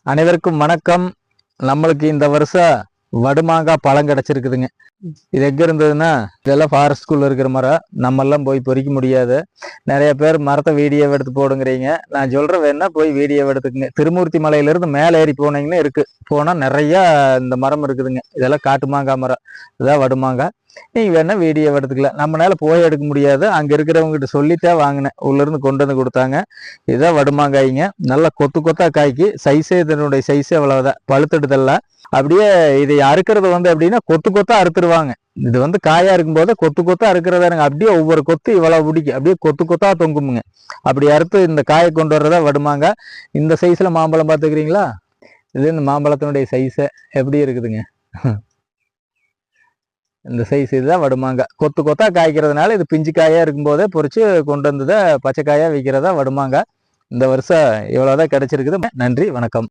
அனைவருக்கும் வணக்கம். நம்மளுக்கு இந்த வருஷம் வடுமாங்காய் பழம் கிடைச்சிருக்குதுங்க. இது எங்க இருந்ததுன்னா, இதெல்லாம் ஃபாரஸ்ட்குள்ள இருக்கிற மரம். நம்மெல்லாம் போய் பொறிக்க முடியாது. நிறைய பேர் மரத்தை வீடியோ எடுத்து போடுங்கிறீங்க. நான் சொல்றேன், வேணா போய் வீடியோ எடுத்துக்குங்க. திருமூர்த்தி மலையிலிருந்து மேலே ஏறி போனீங்கன்னா இருக்கு. போனா நிறைய இந்த மரம் இருக்குதுங்க. இதெல்லாம் காட்டு மாங்காய் மரம். இதான் வடுமாங்காய். நீங்க வேணா வீடியோ எடுத்துக்கலாம். நம்மளால போய் எடுக்க முடியாது. அங்க இருக்கிறவங்க கிட்ட சொல்லித்தான் வாங்கினேன். உள்ள இருந்து கொண்டு வந்து கொடுத்தாங்க. இதான் வடுமாங்காய்ங்க. நல்லா கொத்து கொத்தா காய்க்கு. சைஸே இதனுடைய சைஸே அவ்வளவுதான். பழுத்தெடுதெல்லாம் அப்படியே இதை அறுக்கிறது அப்படின்னா கொத்து கொத்தா அறுத்துருவாங்க. இது காயா இருக்கும் போது கொத்து கொத்தா அறுக்கிறதானுங்க. அப்படியே ஒவ்வொரு கொத்து இவ்வளவு பிடிக்கும். அப்படியே கொத்து கொத்தா தொங்குமுங்க. அப்படி அறுத்து இந்த காயை கொண்டு வர்றதா வடுமாங்க. இந்த சைஸ்ல மாம்பழம் பார்த்துக்கிறீங்களா? இது இந்த மாம்பழத்தினுடைய சைஸை எப்படி இருக்குதுங்க. இந்த சைஸ் இதுதான் வடுமாங்க. கொத்து கொத்தா காய்க்கிறதுனால இது பிஞ்சு காயா இருக்கும் போதே பொறிச்சு கொண்டு வந்ததை பச்சை காயா விற்கிறதா வடுமாங்க. இந்த வருஷம் இவ்வளவுதான் கிடைச்சிருக்குது. நன்றி, வணக்கம்.